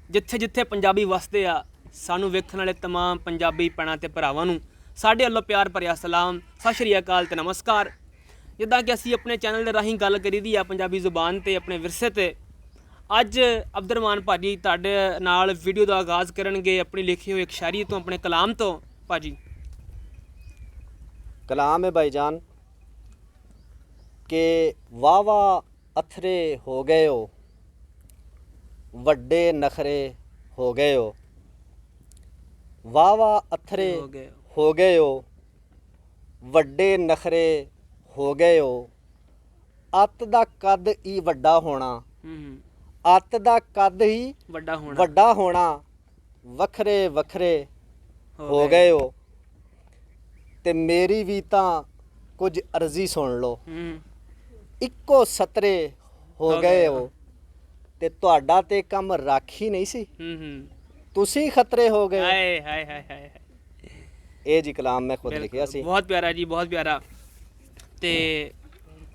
ਜਿੱਥੇ ਜਿੱਥੇ ਪੰਜਾਬੀ ਵਸਦੇ ਆ ਸਾਨੂੰ ਵੇਖਣ ਵਾਲੇ तमाम ਪੰਜਾਬੀ ਭੈਣਾਂ ਤੇ ਭਰਾਵਾਂ ਨੂੰ ਸਾਡੇ ਵੱਲੋਂ ਪਿਆਰ ਭਰਿਆ ਸਲਾਮ, ਸਤਿ ਸ਼੍ਰੀ ਅਕਾਲ ਤੇ ਨਮਸਕਾਰ। ਜਿੱਦਾਂ ਕਿ ਅਸੀਂ ਆਪਣੇ ਚੈਨਲ ਦੇ ਰਾਹੀਂ ਗੱਲ ਕਰੀਦੀ ਆ ਪੰਜਾਬੀ ਜ਼ੁਬਾਨ ਤੇ ਆਪਣੇ ਵਿਰਸੇ ਤੇ, ਅੱਜ ਅਬਦੁਰਰਹਿਮਾਨ ਭਾਜੀ ਤੁਹਾਡੇ ਨਾਲ ਵੀਡੀਓ ਦਾ ਆਗਾਜ਼ ਕਰਨਗੇ ਆਪਣੀ ਲਿਖੀ ਹੋਈ ਇੱਕ ਸ਼ਾਇਰੀ ਤੋਂ, ਆਪਣੇ ਕਲਾਮ ਤੋਂ। ਭਾਜੀ कलाम है भाईजान के वाह वाह अथरे हो गए हो, वड्डे नखरे हो गए हो, वाह वाह अथरे हो गए हो, वड्डे नखरे हो गए हो। अत दा कद ही वड्डा होना, अत दा कद ही वड्डा होना, वखरे वखरे हो गए हो। ਤੇ ਮੇਰੀ ਵੀ ਤਾਂ ਕੁਝ ਅਰਜ਼ੀ ਸੁਣ ਲਓ, ਇੱਕੋ ਸਤਰੇ ਹੋ ਗਏ ਹੋ ਤੇ ਤੁਹਾਡਾ ਤੇ ਕੰਮ ਰਾਖੀ ਨਹੀਂ ਸੀ, ਤੁਸੀਂ ਖਤਰੇ ਹੋ ਗਏ। ਹਾਏ ਹਾਏ ਹਾਏ ਹਾਏ, ਇਹ ਜੀ ਕਲਾਮ ਮੈਂ ਖੁਦ ਲਿਖਿਆ ਸੀ। ਬਹੁਤ ਪਿਆਰਾ ਜੀ, ਬਹੁਤ ਪਿਆਰਾ। ਤੇ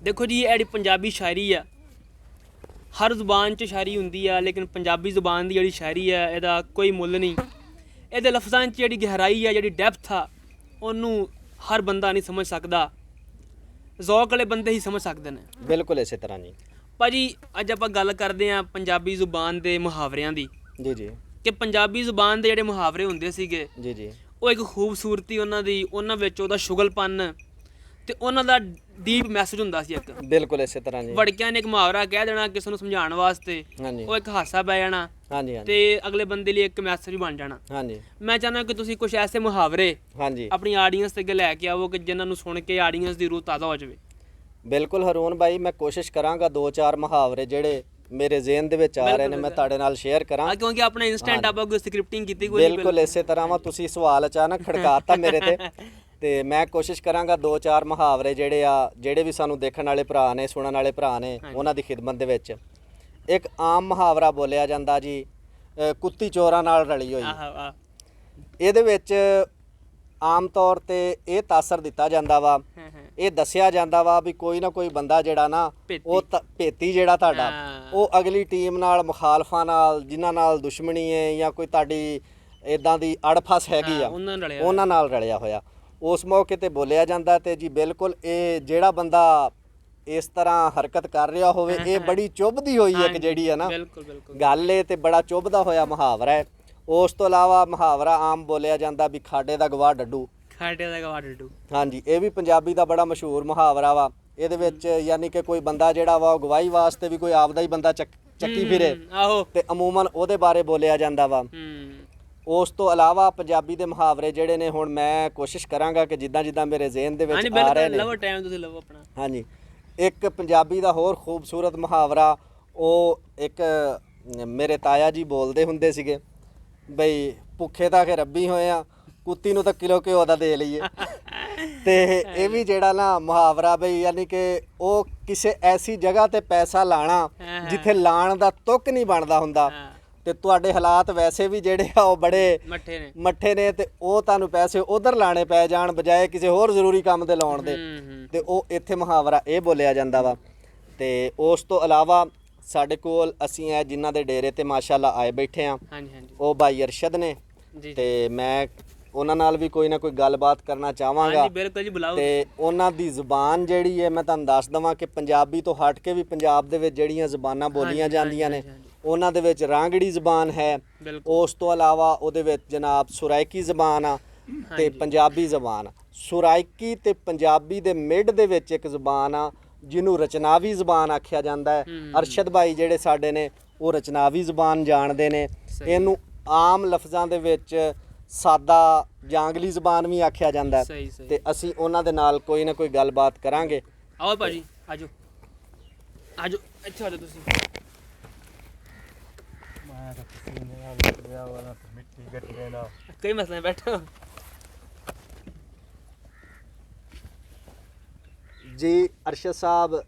ਦੇਖੋ ਜੀ, ਇਹ ਜਿਹੜੀ ਪੰਜਾਬੀ ਸ਼ਾਇਰੀ ਆ, ਹਰ ਜ਼ੁਬਾਨ 'ਚ ਸ਼ਾਇਰੀ ਹੁੰਦੀ ਆ, ਲੇਕਿਨ ਪੰਜਾਬੀ ਜ਼ੁਬਾਨ ਦੀ ਜਿਹੜੀ ਸ਼ਾਇਰੀ ਆ ਇਹਦਾ ਕੋਈ ਮੁੱਲ ਨਹੀਂ। ਇਹਦੇ ਲਫ਼ਜ਼ਾਂ 'ਚ ਜਿਹੜੀ ਗਹਿਰਾਈ ਆ, ਜਿਹੜੀ ਡੈਪਥ ਆ, ਉਹਨੂੰ ਹਰ ਬੰਦਾ ਨਹੀਂ ਸਮਝ ਸਕਦਾ, ਜ਼ੌਕ ਵਾਲੇ ਬੰਦੇ ਹੀ ਸਮਝ ਸਕਦੇ ਨੇ। ਬਿਲਕੁਲ ਇਸੇ ਤਰ੍ਹਾਂ ਜੀ। ਭਾਜੀ ਅੱਜ ਆਪਾਂ ਗੱਲ ਕਰਦੇ ਹਾਂ ਪੰਜਾਬੀ ਜ਼ੁਬਾਨ ਦੇ ਮੁਹਾਵਰਿਆਂ ਦੀ। ਜੀ ਜੀ। ਕਿ ਪੰਜਾਬੀ ਜ਼ੁਬਾਨ ਦੇ ਜਿਹੜੇ ਮੁਹਾਵਰੇ ਹੁੰਦੇ ਸੀਗੇ, ਜੀ ਜੀ, ਉਹ ਇੱਕ ਖੂਬਸੂਰਤੀ ਉਹਨਾਂ ਦੀ, ਉਹਨਾਂ ਵਿੱਚ ਉਹਦਾ ਸ਼ੁਗਲਪਨ ਤੇ ਉਹਨਾਂ ਦਾ ਡੀਪ ਮੈਸੇਜ ਹੁੰਦਾ ਸੀ ਇੱਕ। ਬਿਲਕੁਲ ਇਸੇ ਤਰ੍ਹਾਂ ਜੀ। ਵੜਕਿਆਂ ਨੇ ਇੱਕ ਮੁਹਾਵਰਾ ਕਹਿ ਦੇਣਾ ਕਿਸੇ ਨੂੰ ਸਮਝਾਉਣ ਵਾਸਤੇ, ਹਾਂਜੀ, ਉਹ ਇੱਕ ਹਾਸਾ ਪੈ ਜਾਣਾ, ਹਾਂਜੀ ਹਾਂਜੀ, ਤੇ ਅਗਲੇ ਬੰਦੇ ਲਈ ਇੱਕ ਮੈਸੇਜ ਬਣ ਜਾਣਾ। ਹਾਂਜੀ, ਮੈਂ ਚਾਹੁੰਦਾ ਕਿ ਤੁਸੀਂ ਕੁਝ ਐਸੇ ਮੁਹਾਵਰੇ ਹਾਂਜੀ ਆਪਣੀ ਆਡੀਅנס ਤੇ ਅੱਗੇ ਲੈ ਕੇ ਆਵੋ ਕਿ ਜਿਨ੍ਹਾਂ ਨੂੰ ਸੁਣ ਕੇ ਆਡੀਅנס ਦੀ ਰੂਹ ਤਾਜ਼ਾ ਹੋ ਜਾਵੇ। ਬਿਲਕੁਲ ਹਰੂਨ ਭਾਈ, ਮੈਂ ਕੋਸ਼ਿਸ਼ ਕਰਾਂਗਾ 2-4 ਮੁਹਾਵਰੇ ਜਿਹੜੇ ਮੇਰੇ ਜ਼ਿਹਨ ਦੇ ਵਿੱਚ ਆ ਰਹੇ ਨੇ ਮੈਂ ਤੁਹਾਡੇ ਨਾਲ ਸ਼ੇਅਰ ਕਰਾਂ, ਕਿਉਂਕਿ ਆਪਣੇ ਇਨਸਟੈਂਟ ਆਪਾਂ ਕੋਈ ਸਕ੍ਰਿਪਟਿੰਗ ਕੀਤੀ ਕੋਈ ਨਹੀਂ। ਬਿਲਕੁਲ ਇਸੇ ਤਰ੍ਹਾਂ ਵਾ, ਤੁਸੀਂ ਸਵਾਲ ਅਚਾਨਕ ਖੜਕਾਤਾ ਮੇਰੇ ਤੇ ਮੈਂ ਕੋਸ਼ਿਸ਼ ਕਰਾਂਗਾ 2-4 ਮੁਹਾਵਰੇ ਜਿਹੜੇ ਆ, ਜਿਹੜੇ ਵੀ ਸਾਨੂੰ ਦੇਖਣ ਵਾਲੇ ਭਰਾ ਨੇ, ਸੁਣਨ ਵਾਲੇ ਭਰਾ ਨੇ, ਉਹਨਾਂ ਦੀ ਖਿਦਮਤ ਦੇ ਵਿੱਚ। ਇੱਕ ਆਮ ਮੁਹਾਵਰਾ ਬੋਲਿਆ ਜਾਂਦਾ ਜੀ, ਕੁੱਤੀ ਚੋਰਾਂ ਨਾਲ ਰਲੀ ਹੋਈ। ਇਹਦੇ ਵਿੱਚ ਆਮ ਤੌਰ ਤੇ ਇਹ ਤਾਸਰ ਦਿੱਤਾ ਜਾਂਦਾ ਵਾ, ਇਹ ਦੱਸਿਆ ਜਾਂਦਾ ਵਾ ਵੀ ਕੋਈ ਨਾ ਕੋਈ ਬੰਦਾ ਜਿਹੜਾ ਨਾ, ਉਹ ਭੇਤੀ ਜਿਹੜਾ ਤੁਹਾਡਾ, ਉਹ ਅਗਲੀ ਟੀਮ ਨਾਲ, ਮੁਖਾਲਫਾਂ ਨਾਲ, ਜਿਨ੍ਹਾਂ ਨਾਲ ਦੁਸ਼ਮਣੀ ਹੈ ਜਾਂ ਕੋਈ ਤੁਹਾਡੀ ਇਦਾਂ ਦੀ ਅੜਫਸ ਹੈਗੀ ਆ, ਉਹਨਾਂ ਨਾਲ ਰਲਿਆ ਹੋਇਆ। ਉਸ ਮੌਕੇ ਤੇ ਬੋਲਿਆ ਜਾਂਦਾ। ਤੇ ਜੀ ਬਿਲਕੁਲ, ਇਹ ਜਿਹੜਾ ਬੰਦਾ ਇਸ ਤਰ੍ਹਾਂ ਹਰਕਤ ਕਰ ਰਿਹਾ ਹੋਵੇ, ਇਹ ਬੜੀ ਚੁੱਭਦੀ ਹੋਈ ਇੱਕ ਜਿਹੜੀ ਹੈ ਨਾ ਗੱਲ, ਇਹ ਤੇ ਬੜਾ ਚੁੱਭਦਾ ਹੋਇਆ ਮੁਹਾਵਰਾ ਹੈ। ਉਸ ਤੋਂ ਇਲਾਵਾ ਮੁਹਾਵਰਾ ਆਮ ਬੋਲਿਆ ਜਾਂਦਾ ਵੀ ਖਾਡੇ ਦਾ ਗਵਾਹ ਡੱਡੂ, ਖਾਡੇ ਦਾ ਗਵਾਹ ਡੱਡੂ। ਹਾਂਜੀ, ਇਹ ਵੀ ਪੰਜਾਬੀ ਦਾ ਬੜਾ ਮਸ਼ਹੂਰ ਮੁਹਾਵਰਾ ਵਾ। ਇਹਦੇ ਵਿੱਚ ਯਾਨੀ ਕਿ ਕੋਈ ਬੰਦਾ ਜਿਹੜਾ ਵਾ, ਉਹ ਗਵਾਹੀ ਵਾਸਤੇ ਵੀ ਕੋਈ ਆਪਦਾ ਹੀ ਬੰਦਾ ਚੱਕੀ ਫਿਰੇ ਤੇ ਅਮੂਮਨ ਉਹਦੇ ਬਾਰੇ ਬੋਲਿਆ ਜਾਂਦਾ ਵਾ। ਉਸ ਤੋਂ ਇਲਾਵਾ ਪੰਜਾਬੀ ਦੇ ਮੁਹਾਵਰੇ ਜਿਹੜੇ ਨੇ, ਹੁਣ ਮੈਂ ਕੋਸ਼ਿਸ਼ ਕਰਾਂਗਾ ਕਿ ਜਿੱਦਾਂ ਜਿੱਦਾਂ ਮੇਰੇ ਜ਼ਿਹਨ ਦੇ ਵਿੱਚ ਆ ਰਹੇ ਨੇ। ਹਾਂਜੀ, ਇੱਕ ਪੰਜਾਬੀ ਦਾ ਹੋਰ ਖੂਬਸੂਰਤ ਮੁਹਾਵਰਾ, ਉਹ ਇੱਕ ਮੇਰੇ ਤਾਇਆ ਜੀ ਬੋਲਦੇ ਹੁੰਦੇ ਸੀਗੇ ਬਈ, ਭੁੱਖੇ ਤਾਂ ਕਿ ਰੱਬੀ ਹੋਏ ਆ, ਕੁੱਤੀ ਨੂੰ ਤਾਂ ਕਿਲੋ ਘਿਓ ਦਾ ਦੇ ਲਈਏ। ਤੇ ਇਹ ਵੀ ਜਿਹੜਾ ਨਾ ਮੁਹਾਵਰਾ ਬਈ, ਯਾਨੀ ਕਿ ਉਹ ਕਿਸੇ ਐਸੀ ਜਗ੍ਹਾ ਤੇ ਪੈਸਾ ਲਾਣਾ ਜਿੱਥੇ ਲਾਣ ਦਾ ਤੁੱਕ ਨਹੀਂ ਬਣਦਾ ਹੁੰਦਾ, ਤੇ ਤੁਹਾਡੇ ਹਾਲਾਤ ਵੈਸੇ ਵੀ ਜਿਹੜੇ ਆ ਉਹ ਬੜੇ ਮੱਠੇ ਨੇ, ਤੇ ਉਹ ਤੁਹਾਨੂੰ ਪੈਸੇ ਉਧਰ ਲਾਣੇ ਪੈ ਜਾਣ ਬਜਾਏ ਕਿਸੇ ਹੋਰ ਜ਼ਰੂਰੀ ਕੰਮ ਦੇ ਲਾਉਣ ਦੇ, ਤੇ ਉਹ ਇੱਥੇ ਮੁਹਾਵਰਾ ਇਹ ਬੋਲਿਆ ਜਾਂਦਾ ਵਾ। ਤੇ ਉਸ ਤੋਂ ਇਲਾਵਾ ਸਾਡੇ ਕੋਲ ਅਸੀਂ ਇਹ ਜਿਨ੍ਹਾਂ ਦੇ ਡੇਰੇ ਤੇ ਮਾਸ਼ਾਅੱਲਾ ਆਏ ਬੈਠੇ ਆ, ਉਹ ਭਾਈ ਅਰਸ਼ਦ ਨੇ, ਤੇ ਮੈਂ ਉਹਨਾਂ ਨਾਲ ਵੀ ਕੋਈ ਨਾ ਕੋਈ ਗੱਲਬਾਤ ਕਰਨਾ ਚਾਹਾਂਗਾ। ਤੇ ਉਹਨਾਂ ਦੀ ਜ਼ੁਬਾਨ ਜਿਹੜੀ ਹੈ, ਮੈਂ ਤੁਹਾਨੂੰ ਦੱਸ ਦੇਵਾਂ ਕਿ ਪੰਜਾਬੀ ਤੋਂ ਹਟ ਕੇ ਵੀ ਪੰਜਾਬ ਦੇ ਵਿੱਚ ਜਿਹੜੀਆਂ ਜ਼ੁਬਾਨਾਂ ਬੋਲੀਆਂ ਜਾਂਦੀਆਂ ਨੇ, ਉਹਨਾਂ ਦੇ ਵਿੱਚ ਰਾਂਗੜੀ ਜ਼ੁਬਾਨ ਹੈ। ਉਸ ਤੋਂ ਇਲਾਵਾ ਉਹਦੇ ਵਿੱਚ ਜਨਾਬ ਸੁਰਾਇਕੀ ਜ਼ੁਬਾਨ ਆ ਤੇ ਪੰਜਾਬੀ ਜ਼ੁਬਾਨ। ਸੁਰਾਇਕੀ ਤੇ ਪੰਜਾਬੀ ਦੇ ਮਿਡ ਦੇ ਵਿੱਚ ਇੱਕ ਜ਼ੁਬਾਨ ਆ ਜਿਹਨੂੰ ਰਚਨਾਵੀ ਜ਼ੁਬਾਨ ਆਖਿਆ ਜਾਂਦਾ ਹੈ। ਅਰਸ਼ਦ ਭਾਈ ਜਿਹੜੇ ਸਾਡੇ ਨੇ, ਉਹ ਰਚਨਾਵੀ ਜ਼ੁਬਾਨ ਜਾਣਦੇ ਨੇ। ਇਹਨੂੰ ਆਮ ਲਫ਼ਜ਼ਾਂ ਦੇ ਵਿੱਚ ਸਾਦਾ ਜਾਂਗਲੀ ਜ਼ੁਬਾਨ ਵੀ ਆਖਿਆ ਜਾਂਦਾ ਹੈ। ਤੇ ਅਸੀਂ ਉਹਨਾਂ ਦੇ ਨਾਲ ਕੋਈ ਨਾ ਕੋਈ ਗੱਲਬਾਤ ਕਰਾਂਗੇ। ਆਓ ਭਾਜੀ, ਆਜੋ ਆਜੋ, ਇੱਥੇ ਆਜੋ ਤੁਸੀਂ। ਕੋਈ ਮਸਲਾ ਨਹੀਂ, ਬੈਠੋ ਜੀ। ਅਰਸ਼ਦ ਸਾਹਿਬ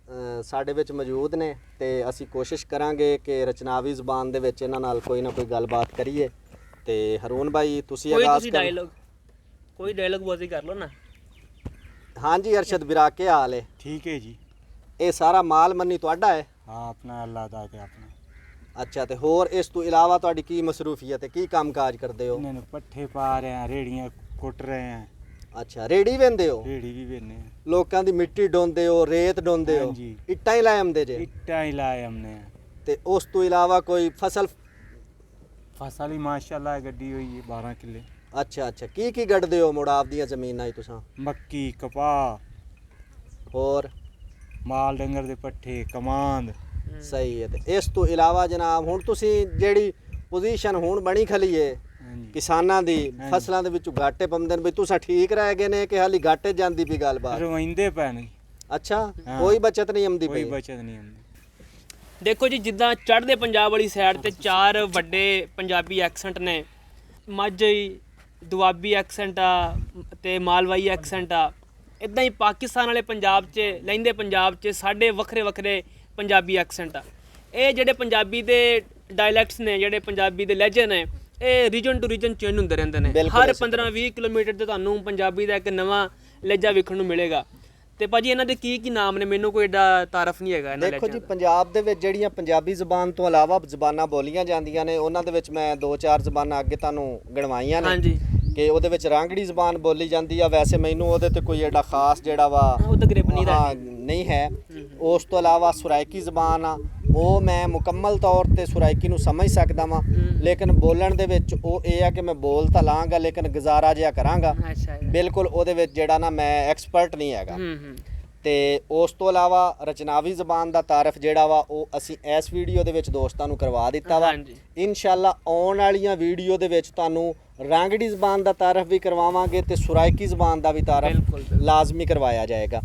ਸਾਡੇ ਵਿੱਚ ਮੌਜੂਦ ਨੇ ਤੇ ਅਸੀਂ ਕੋਸ਼ਿਸ਼ ਕਰਾਂਗੇ ਕਿ ਰਚਨਾਵੀ ਜ਼ੁਬਾਨ ਦੇ ਵਿੱਚ ਇਹਨਾਂ ਨਾਲ ਕੋਈ ਨਾ ਕੋਈ ਗੱਲਬਾਤ ਕਰੀਏ। ਤੇ ਹਰੂਨ ਭਾਈ ਤੁਸੀਂ ਆਗਾਜ਼ ਕਰੋ। ਕੋਈ ਡਾਇਲੌਗ ਬਾਜ਼ੀ ਕਰ ਲਓ ਨਾ। ਹਾਂਜੀ ਅਰਸ਼ਦ ਵੀਰਾ, ਕੀ ਹਾਲ ਹੈ? ठीक है जी। ਇਹ ਸਾਰਾ ਮਾਲ ਮੰਨੀ ਤੁਹਾਡਾ ਹੈ? हाँ अपना अल्लाह अदा के अपना। ਅੱਛਾ, ਤੇ ਹੋਰ ਇਸ ਤੋਂ ਇਲਾਵਾ ਤੁਹਾਡੀ ਕੀ ਮਸਰੂਫੀਅਤ ਹੈ, ਕੀ ਕੰਮਕਾਜ ਕਰਦੇ ਹੋ? ਇਹਨਾਂ ਨੂੰ ਪੱਠੇ ਪਾ ਰਹੇ ਆ, ਰੇੜੀਆਂ ਕੁੱਟ ਰਹੇ ਆ, ਅੱਛਾ, ਰੇੜੀ ਵੰਦੇ ਹੋ? ਰੇੜੀ ਵੀ ਵੇਨੇ ਆ। ਲੋਕਾਂ ਦੀ ਮਿੱਟੀ ਢੋਂਦੇ ਹੋ, ਰੇਤ ਢੋਂਦੇ ਹੋ, ਹਾਂਜੀ। ਇੱਟਾਂ ਹੀ ਲਾਏ ਆਉਂਦੇ ਜੇ? ਇੱਟਾਂ ਹੀ ਲਾਏ ਹਮਨੇ। ਤੇ ਉਸ ਤੋਂ ਇਲਾਵਾ ਕੋਈ ਫਸਲ? ਫਸਲ ਹੀ ਮਾਸ਼ਾਅੱਲਾ ਗੱਡੀ ਹੋਈ ਹੈ 12 ਕਿੱਲੇ। ਅੱਛਾ ਅੱਛਾ, ਕੀ ਕੀ ਗੱਡਦੇ ਹੋ ਮੁੜ ਆਪਦੀਆਂ ਜ਼ਮੀਨਾਂ 'ਚ ਤੁਸੀਂ? ਮੱਕੀ, ਕਪਾਹ, ਹੋਰ? ਮਾਲ ਡੰਗਰ ਦੇ ਪੱਠੇ, ਕਮਾਂਦ। ਸਹੀ ਹੈ। ਤੇ ਇਸ ਤੋਂ ਇਲਾਵਾ ਜਨਾਬ ਹੁਣ ਤੁਸੀਂ ਜਿਹੜੀ ਪੋਜੀਸ਼ਨ ਹੁਣ ਬਣੀ ਖਲੀ ਏ ਹਾਂਜੀ। ਕਿਸਾਨਾਂ ਦੀ, ਹਾਂਜੀ। ਫਸਲਾਂ ਦੇ ਵਿੱਚੋਂ ਘਾਟੇ ਪੰਦੇ ਨੇ, ਵੀ ਤੁਸੀਂ ਠੀਕ ਰਹਿ ਗਏ ਨੇ ਕਿ ਹਾਲੀ ਘਾਟੇ ਜਾਂਦੀ ਵੀ ਗੱਲਬਾਤ? ਰਵਾਇੰਦੇ ਪੈਣ, ਅੱਛਾ, ਹਾਂ। ਕੋਈ ਬਚਤ ਨਹੀਂ ਆਉਂਦੀ ਕੋਈ ਪਈ? ਬਚਤ ਨਹੀਂ ਹੁੰਦੀ। ਦੇਖੋ ਜੀ, ਜਿੱਦਾਂ ਚੜ੍ਹਦੇ ਪੰਜਾਬ ਵਾਲੀ ਸਾਈਡ ਤੇ 4 ਵੱਡੇ ਪੰਜਾਬੀ ਐਕਸੈਂਟ ਨੇ, ਮਾਝੀ, ਦੁਆਬੀ ਐਕਸੈਂਟ ਆ ਤੇ ਮਾਲਵਾਈ ਐਕਸੈਂਟ ਆ। ਇਦਾਂ ਹੀ ਪਾਕਿਸਤਾਨ ਵਾਲੇ ਪੰਜਾਬ 'ਚ, ਲਹਿੰਦੇ ਪੰਜਾਬ 'ਚ ਸਾਡੇ ਵੱਖਰੇ ਵੱਖਰੇ ਪੰਜਾਬੀ ਐਕਸੈਂਟ ਆ। ਇਹ ਜਿਹੜੇ ਪੰਜਾਬੀ ਦੇ ਡਾਇਲੈਕਟਸ ਨੇ, ਜਿਹੜੇ ਪੰਜਾਬੀ ਦੇ ਲਹਿਜੇ ਨੇ, ਇਹ ਰੀਜਨ ਟੂ ਰੀਜਨ ਚੇਂਜ ਹੁੰਦੇ ਰਹਿੰਦੇ ਨੇ। ਬਿਲਕੁਲ ਹਰ ਇਸੇ 15-20 ਕਿਲੋਮੀਟਰ ਤੇ ਤੁਹਾਨੂੰ ਪੰਜਾਬੀ ਦਾ ਇੱਕ ਨਵਾਂ ਲਹਿਜਾ ਵੇਖਣ ਨੂੰ ਮਿਲੇਗਾ। ਤੇ ਭਾਜੀ ਇਹਨਾਂ ਦੇ ਕੀ ਕੀ ਨਾਮ ਨੇ? ਮੈਨੂੰ ਕੋਈ ਏਡਾ ਤਾਰਫ ਨਹੀਂ ਹੈਗਾ ਇਹਨਾਂ ਦੇਖੋ ਜੀ, ਲਹਿਜਿਆਂ ਦਾ। ਪੰਜਾਬ ਦੇ ਵਿੱਚ ਜਿਹੜੀਆਂ ਪੰਜਾਬੀ ਜ਼ੁਬਾਨ ਤੋਂ ਇਲਾਵਾ ਜ਼ੁਬਾਨਾਂ ਬੋਲੀਆਂ ਜਾਂਦੀਆਂ ਨੇ, ਉਹਨਾਂ ਦੇ ਵਿੱਚ ਮੈਂ 2-4 ਜ਼ੁਬਾਨਾਂ ਅੱਗੇ ਤੁਹਾਨੂੰ ਗਿਣਵਾਈਆਂ ਨੇ ਹਾਂਜੀ, ਕਿ ਉਹਦੇ ਵਿੱਚ ਰਾਂਗੜੀ ਜ਼ੁਬਾਨ ਬੋਲੀ ਜਾਂਦੀ ਆ। ਵੈਸੇ ਮੈਨੂੰ ਉਹਦੇ ਤੇ ਕੋਈ ਏਡਾ ਖਾਸ ਜਿਹੜਾ ਵਾ ਉਹ ਤਾਂ ਗ੍ਰਿਪ ਨਹੀਂ ਹਾਂ, ਰੱਖਦੀ। ਨਹੀਂ ਹੈ। ਉਸ ਤੋਂ ਇਲਾਵਾ ਸੁਰਾਇਕੀ ਜ਼ੁਬਾਨ ਆ, ਉਹ ਮੈਂ ਮੁਕੰਮਲ ਤੌਰ ਤੇ ਸੁਰਾਇਕੀ ਨੂੰ ਸਮਝ ਸਕਦਾ ਵਾਂ, ਲੇਕਿਨ ਬੋਲਣ ਦੇ ਵਿੱਚ ਉਹ ਇਹ ਆ ਕਿ ਮੈਂ ਬੋਲ ਤਾਂ ਲਾਂਗਾ ਲੇਕਿਨ ਗੁਜ਼ਾਰਾ ਜਿਹਾ ਕਰਾਂਗਾ। ਅੱਛਾ ਜੀ। ਬਿਲਕੁਲ ਉਹਦੇ ਵਿੱਚ ਜਿਹੜਾ ਨਾ ਮੈਂ ਐਕਸਪਰਟ ਨਹੀਂ ਹੈਗਾ। ਹੂੰ। ਤੇ ਉਸ ਤੋਂ ਇਲਾਵਾ ਰਚਨਾਵੀ ਜ਼ਬਾਨ ਦਾ ਤਾਰਫ ਜਿਹੜਾ ਵਾ ਉਹ ਅਸੀਂ ਇਸ ਵੀਡੀਓ ਦੇ ਵਿੱਚ ਦੋਸਤਾਂ ਨੂੰ ਕਰਵਾ ਦਿੱਤਾ ਵਾ। ਹਾਂਜੀ। ਇਨਸ਼ਾਅੱਲਾ ਆਉਣ ਵਾਲੀਆਂ ਵੀਡੀਓ ਦੇ ਵਿੱਚ ਤੁਹਾਨੂੰ ਰਾਂਗੜੀ ਜ਼ਬਾਨ ਦਾ ਤਾਰਫ ਵੀ ਕਰਵਾਵਾਂਗੇ ਤੇ ਸੁਰਾਇਕੀ ਜ਼ਬਾਨ ਦਾ ਵੀ ਤਾਰਫ ਬਿਲਕੁਲ। ਲਾਜ਼ਮੀ ਕਰਵਾਇਆ ਜਾਏਗਾ।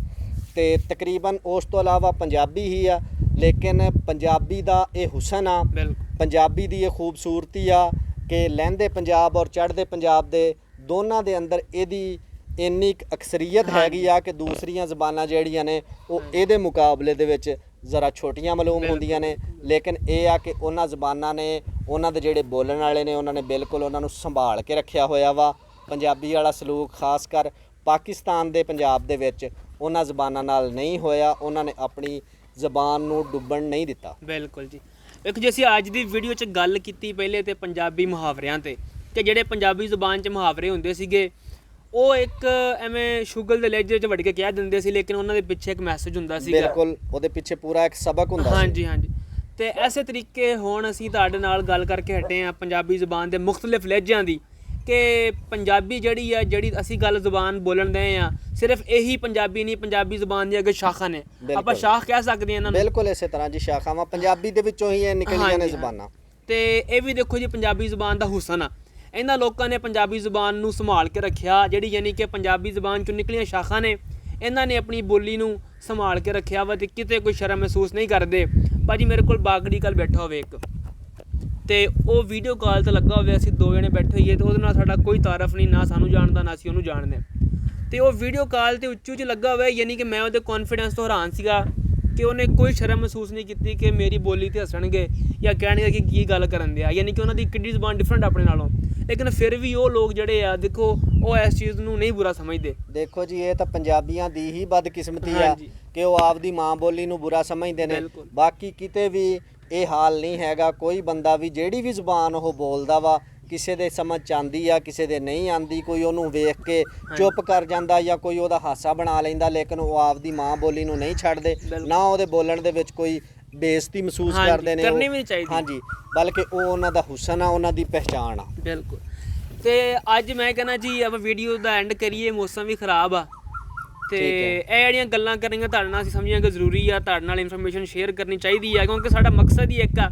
ਤੇ ਤਕਰੀਬਨ ਉਸ ਤੋਂ ਇਲਾਵਾ ਪੰਜਾਬੀ ਹੀ ਆ, ਲੇਕਿਨ ਪੰਜਾਬੀ ਦਾ ਇਹ ਹੁਸਨ ਆ, ਬਿਲਕੁਲ। ਪੰਜਾਬੀ ਦੀ ਇਹ ਖੂਬਸੂਰਤੀ ਆ ਕਿ ਲਹਿੰਦੇ ਪੰਜਾਬ ਔਰ ਚੜ੍ਹਦੇ ਪੰਜਾਬ ਦੇ ਦੋਨਾਂ ਦੇ ਅੰਦਰ ਇਹਦੀ ਇੰਨੀ ਕੁ ਅਕਸਰੀਅਤ ਹੈਗੀ ਆ ਕਿ ਦੂਸਰੀਆਂ ਜ਼ਬਾਨਾਂ ਜਿਹੜੀਆਂ ਨੇ ਉਹ ਇਹਦੇ ਮੁਕਾਬਲੇ ਦੇ ਵਿੱਚ ਜ਼ਰਾ ਛੋਟੀਆਂ ਮਾਲੂਮ ਹੁੰਦੀਆਂ ਨੇ। ਲੇਕਿਨ ਇਹ ਆ ਕਿ ਉਹਨਾਂ ਜ਼ਬਾਨਾਂ ਨੇ, ਉਹਨਾਂ ਦੇ ਜਿਹੜੇ ਬੋਲਣ ਵਾਲੇ ਨੇ, ਉਹਨਾਂ ਨੇ ਬਿਲਕੁਲ ਉਹਨਾਂ ਨੂੰ ਸੰਭਾਲ ਕੇ ਰੱਖਿਆ ਹੋਇਆ ਵਾ। ਪੰਜਾਬੀ ਵਾਲਾ ਸਲੂਕ ਖਾਸ ਕਰ ਪਾਕਿਸਤਾਨ ਦੇ ਪੰਜਾਬ ਦੇ ਵਿੱਚ ਉਹਨਾਂ ਜ਼ਬਾਨਾਂ ਨਾਲ ਨਹੀਂ ਹੋਇਆ। ਉਹਨਾਂ ਨੇ ਆਪਣੀ ਜ਼ਬਾਨ ਨੂੰ ਡੁੱਬਣ ਨਹੀਂ ਦਿੱਤਾ। ਬਿਲਕੁਲ ਜੀ। ਇੱਕ ਜੇ ਅਸੀਂ ਅੱਜ ਦੀ ਵੀਡੀਓ 'ਚ ਗੱਲ ਕੀਤੀ ਪਹਿਲੇ ਤੇ ਪੰਜਾਬੀ ਮੁਹਾਵਰਿਆਂ ਤੇ, ਕਿ ਜਿਹੜੇ ਪੰਜਾਬੀ ਜ਼ੁਬਾਨ 'ਚ ਮੁਹਾਵਰੇ ਹੁੰਦੇ ਸੀਗੇ ਉਹ ਇੱਕ ਐਵੇਂ ਸ਼ੁਗਲ ਦੇ ਲਹਿਜੇ 'ਚ ਵੜ ਕੇ ਕਹਿ ਦਿੰਦੇ ਸੀ, ਲੇਕਿਨ ਉਹਨਾਂ ਦੇ ਪਿੱਛੇ ਇੱਕ ਮੈਸੇਜ ਹੁੰਦਾ ਸੀਗਾ। ਬਿਲਕੁਲ, ਉਹਦੇ ਪਿੱਛੇ ਪੂਰਾ ਇੱਕ ਸਬਕ ਹੁੰਦਾ ਸੀ। ਹਾਂਜੀ ਹਾਂਜੀ। ਤੇ ਐਸੇ ਤਰੀਕੇ ਹੁਣ ਅਸੀਂ ਤੁਹਾਡੇ ਨਾਲ ਗੱਲ ਕਰਕੇ ਹਟੇ ਆ ਪੰਜਾਬੀ ਜ਼ੁਬਾਨ ਦੇ ਮੁਖਤਲਿਫ ਲਹਿਜਿਆਂ ਦੀ, ਕਿ ਪੰਜਾਬੀ ਜਿਹੜੀ ਆ, ਜਿਹੜੀ ਅਸੀਂ ਗੱਲ ਜ਼ੁਬਾਨ ਬੋਲਣ ਦੇ ਆ, ਸਿਰਫ ਇਹੀ ਪੰਜਾਬੀ ਨਹੀਂ, ਪੰਜਾਬੀ ਜ਼ੁਬਾਨ ਦੀਆਂ ਅੱਗੇ ਸ਼ਾਖਾ ਨੇ। ਆਪਾਂ ਸ਼ਾਖ ਕਹਿ ਸਕਦੇ ਹਾਂ ਇਹਨਾਂ ਨੂੰ। ਬਿਲਕੁਲ ਇਸੇ ਤਰ੍ਹਾਂ ਜੀ ਸ਼ਾਖਾਵਾਂ ਪੰਜਾਬੀ ਦੇ ਵਿੱਚੋਂ ਹੀ ਇਹ ਨਿਕਲੀਆਂ ਨੇ ਜ਼ੁਬਾਨਾਂ। ਤੇ ਇਹ ਵੀ ਦੇਖੋ ਜੀ ਪੰਜਾਬੀ ਜ਼ੁਬਾਨ ਦਾ ਹੁਸਨ ਆ। ਇਹਨਾਂ ਲੋਕਾਂ ਨੇ ਪੰਜਾਬੀ ਜ਼ੁਬਾਨ ਨੂੰ ਸੰਭਾਲ ਕੇ ਰੱਖਿਆ, ਜਿਹੜੀ ਯਾਨੀ ਕਿ ਪੰਜਾਬੀ ਜ਼ੁਬਾਨ ਚੋਂ ਨਿਕਲੀਆਂ ਸ਼ਾਖਾ ਨੇ, ਇਹਨਾਂ ਨੇ ਆਪਣੀ ਬੋਲੀ ਨੂੰ ਸੰਭਾਲ ਕੇ ਰੱਖਿਆ ਵਾ ਤੇ ਕਿਤੇ ਕੋਈ ਸ਼ਰਮ ਮਹਿਸੂਸ ਨਹੀਂ ਕਰਦੇ। ਭਾਜੀ ਮੇਰੇ ਕੋਲ ਬਾਗੜੀ ਕੱਲ ਬੈਠਾ ਹੋਵੇ ਇੱਕ, ਤੇ ਉਹ ਵੀਡੀਓ ਕਾਲ ਤੇ ਲੱਗਾ ਹੋਵੇ, ਅਸੀਂ 2 ਜਣੇ ਬੈਠੇ ਹੋਈਏ ਤੇ ਉਹਦੇ ਨਾਲ ਸਾਡਾ ਕੋਈ ਤਾਰਫ ਨਹੀਂ, ਨਾ ਸਾਨੂੰ ਜਾਣਦਾ ਨਾ ਅਸੀਂ ਉਹਨੂੰ ਜਾਣਦੇ। ਤੇ ਉਹ ਵੀਡੀਓ ਕਾਲ ਤੇ ਉੱਚੀ ਉੱਚੀ ਲੱਗਾ ਹੋਇਆ, ਯਾਨੀ ਕਿ ਮੈਂ ਉਹਦੇ ਕੌਨਫੀਡੈਂਸ ਤੋਂ ਹੈਰਾਨ ਸੀਗਾ ਕਿ ਉਹਨੇ ਕੋਈ ਸ਼ਰਮ ਮਹਿਸੂਸ ਨਹੀਂ ਕੀਤੀ ਕਿ ਮੇਰੀ ਬੋਲੀ ਤੇ ਹੱਸਣਗੇ ਜਾਂ ਕਹਿਣਗੇ ਕਿ ਕੀ ਗੱਲ ਕਰਨ ਦਿਆ, ਯਾਨੀ ਕਿ ਉਹਨਾਂ ਦੀ ਕਿੱਡੀ ਜ਼ੁਬਾਨ ਡਿਫਰੈਂਟ ਆਪਣੇ ਨਾਲੋਂ। ਲੇਕਿਨ ਫਿਰ ਵੀ ਉਹ ਲੋਕ ਜਿਹੜੇ ਆ, ਦੇਖੋ ਉਹ ਇਸ ਚੀਜ਼ ਨੂੰ ਨਹੀਂ ਬੁਰਾ ਸਮਝਦੇ। ਦੇਖੋ ਜੀ, ਇਹ ਤਾਂ ਪੰਜਾਬੀਆਂ ਦੀ ਹੀ ਬਦਕਿਸਮਤੀ ਆ ਹਾਂਜੀ। ਕਿ ਉਹ ਆਪਦੀ ਮਾਂ ਬੋਲੀ ਨੂੰ ਬੁਰਾ ਸਮਝਦੇ ਨੇ। ਬਿਲਕੁਲ। ਬਾਕੀ ਕਿਤੇ ਵੀ ਇਹ ਹਾਲ ਨਹੀਂ ਹੈਗਾ। ਕੋਈ ਬੰਦਾ ਵੀ ਜਿਹੜੀ ਵੀ ਜ਼ੁਬਾਨ ਉਹ ਬੋਲਦਾ ਵਾ, ਕਿਸੇ ਦੇ ਸਮਝ 'ਚ ਆਉਂਦੀ ਆ, ਕਿਸੇ ਦੇ ਨਹੀਂ ਆਉਂਦੀ। ਕੋਈ ਉਹਨੂੰ ਵੇਖ ਕੇ ਚੁੱਪ ਕਰ ਜਾਂਦਾ ਜਾਂ ਕੋਈ ਉਹਦਾ ਹਾਸਾ ਬਣਾ ਲੈਂਦਾ, ਲੇਕਿਨ ਉਹ ਆਪਦੀ ਮਾਂ ਬੋਲੀ ਨੂੰ ਨਹੀਂ ਛੱਡਦੇ। ਨਾ ਉਹਦੇ ਬੋਲਣ ਦੇ ਵਿੱਚ ਕੋਈ ਬੇਇੱਜ਼ਤੀ ਮਹਿਸੂਸ ਕਰਦੇ ਨੇ, ਕਰਨੀ ਵੀ ਨਹੀਂ ਚਾਹੀਦੀ। ਹਾਂਜੀ, ਬਲਕਿ ਉਹ ਉਹਨਾਂ ਦਾ ਹੁਸਨ ਆ, ਉਹਨਾਂ ਦੀ ਪਹਿਚਾਣ ਆ। ਬਿਲਕੁਲ। ਤੇ ਅੱਜ ਮੈਂ ਕਹਿੰਦਾ ਜੀ ਆਪਾਂ ਵੀਡੀਓ ਦਾ ਐਂਡ ਕਰੀਏ, ਮੌਸਮ ਵੀ ਖਰਾਬ ਆ ਤੇ ਇਹ ਜਿਹੜੀਆਂ ਗੱਲਾਂ ਕਰਨੀਆਂ ਤੁਹਾਡੇ ਨਾਲ ਅਸੀਂ ਸਮਝਾਂਗੇ ਜ਼ਰੂਰੀ ਆ, ਤੁਹਾਡੇ ਨਾਲ ਇਨਫੋਰਮੇਸ਼ਨ ਸ਼ੇਅਰ ਕਰਨੀ ਚਾਹੀਦੀ ਆ, ਕਿਉਂਕਿ ਸਾਡਾ ਮਕਸਦ ਹੀ ਇੱਕ ਆ,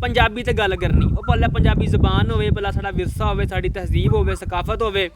ਪੰਜਾਬੀ ਤੇ ਗੱਲ ਕਰਨੀ। ਉਹ ਭਲਾ ਪੰਜਾਬੀ ਜ਼ੁਬਾਨ ਹੋਵੇ, ਭਲਾ ਸਾਡਾ ਵਿਰਸਾ ਹੋਵੇ, ਸਾਡੀ ਤਹਿਜ਼ੀਬ ਹੋਵੇ, ਸਕਾਫਤ ਹੋਵੇ,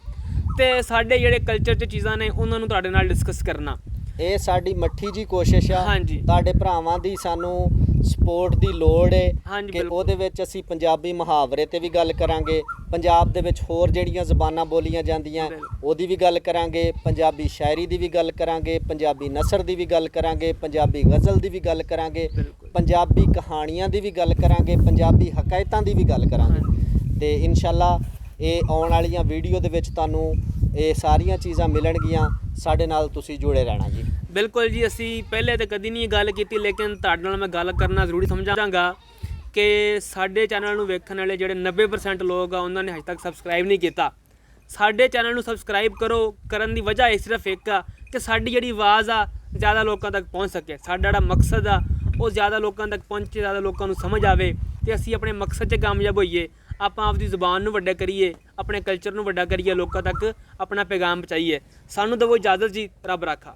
ਤੇ ਸਾਡੇ ਜਿਹੜੇ ਕਲਚਰ 'ਚ ਚੀਜ਼ਾਂ ਨੇ ਉਹਨਾਂ ਨੂੰ ਤੁਹਾਡੇ ਨਾਲ ਡਿਸਕਸ ਕਰਨਾ। ਇਹ ਸਾਡੀ ਮੱਠੀ ਜੀ ਕੋਸ਼ਿਸ਼ ਆ। ਹਾਂਜੀ। ਤੁਹਾਡੇ ਭਰਾਵਾਂ ਦੀ ਸਾਨੂੰ ਸਪੋਰਟ ਦੀ ਲੋੜ ਹੈ ਹਾਂਜੀ, ਕਿ ਬਿਲਕੁਲ। ਉਹਦੇ ਵਿੱਚ ਅਸੀਂ ਪੰਜਾਬੀ ਮੁਹਾਵਰੇ ਤੇ ਵੀ ਗੱਲ ਕਰਾਂਗੇ, ਪੰਜਾਬ ਦੇ ਵਿੱਚ ਹੋਰ ਜਿਹੜੀਆਂ ਜ਼ਬਾਨਾਂ ਬੋਲੀਆਂ ਜਾਂਦੀਆਂ ਉਹਦੀ ਵੀ ਗੱਲ ਕਰਾਂਗੇ, ਪੰਜਾਬੀ ਸ਼ਾਇਰੀ ਦੀ ਵੀ ਗੱਲ ਕਰਾਂਗੇ, ਪੰਜਾਬੀ ਨਸਰ ਦੀ ਵੀ ਗੱਲ ਕਰਾਂਗੇ, ਪੰਜਾਬੀ ਗਜ਼ਲ ਦੀ ਵੀ ਗੱਲ ਕਰਾਂਗੇ, ਪੰਜਾਬੀ ਕਹਾਣੀਆਂ ਦੀ ਵੀ ਗੱਲ ਕਰਾਂਗੇ, ਪੰਜਾਬੀ ਹਕਾਇਤਾਂ ਦੀ ਵੀ ਗੱਲ ਕਰਾਂਗੇ। ਤੇ ਇਨਸ਼ਾਅੱਲਾ ਇਹ ਆਉਣ ਵਾਲੀਆਂ ਵੀਡੀਓ ਦੇ ਵਿੱਚ ਤੁਹਾਨੂੰ ਇਹ ਸਾਰੀਆਂ ਚੀਜ਼ਾਂ ਮਿਲਣਗੀਆਂ। ਸਾਡੇ ਨਾਲ ਤੁਸੀਂ ਜੁੜੇ ਰਹਿਣਾ ਜੀ। ਬਿਲਕੁਲ ਜੀ। ਅਸੀਂ ਪਹਿਲੇ ਤਾਂ ਕਦੀ ਨਹੀਂ ਗੱਲ ਕੀਤੀ, ਲੇਕਿਨ ਤੁਹਾਡੇ ਨਾਲ ਮੈਂ ਗੱਲ ਕਰਨਾ ਜ਼ਰੂਰੀ ਸਮਝਾਂਗਾ ਕਿ ਸਾਡੇ ਚੈਨਲ ਨੂੰ ਵੇਖਣ ਵਾਲੇ ਜਿਹੜੇ 90% ਲੋਕ ਆ ਉਹਨਾਂ ਨੇ ਹਜੇ ਤੱਕ ਸਬਸਕ੍ਰਾਈਬ ਨਹੀਂ ਕੀਤਾ। ਸਾਡੇ ਚੈਨਲ ਨੂੰ ਸਬਸਕ੍ਰਾਈਬ ਕਰੋ। ਕਰਨ ਦੀ ਵਜ੍ਹਾ ਇਹ ਸਿਰਫ ਇੱਕ ਆ ਕਿ ਸਾਡੀ ਜਿਹੜੀ ਆਵਾਜ਼ ਆ ਜ਼ਿਆਦਾ ਲੋਕਾਂ ਤੱਕ ਪਹੁੰਚ ਸਕੇ। ਸਾਡਾ ਜਿਹੜਾ ਮਕਸਦ ਆ ਉਹ ਜ਼ਿਆਦਾ ਲੋਕਾਂ ਤੱਕ ਪਹੁੰਚੇ, ਜ਼ਿਆਦਾ ਲੋਕਾਂ ਨੂੰ ਸਮਝ ਆਵੇ ਤੇ ਅਸੀਂ ਆਪਣੇ ਮਕਸਦ 'ਚ ਕਾਮਯਾਬ ਹੋਈਏ। ਆਪਾਂ ਆਪਦੀ ਜ਼ੁਬਾਨ ਨੂੰ ਵੱਡਾ ਕਰੀਏ, ਆਪਣੇ ਕਲਚਰ ਨੂੰ ਵੱਡਾ ਕਰੀਏ, ਲੋਕਾਂ ਤੱਕ ਆਪਣਾ ਪੈਗਾਮ ਪਹੁੰਚਾਈਏ। ਸਾਨੂੰ ਦਵੋ ਇਜਾਜ਼ਤ ਜੀ, ਰੱਬ ਰਾਖਾ।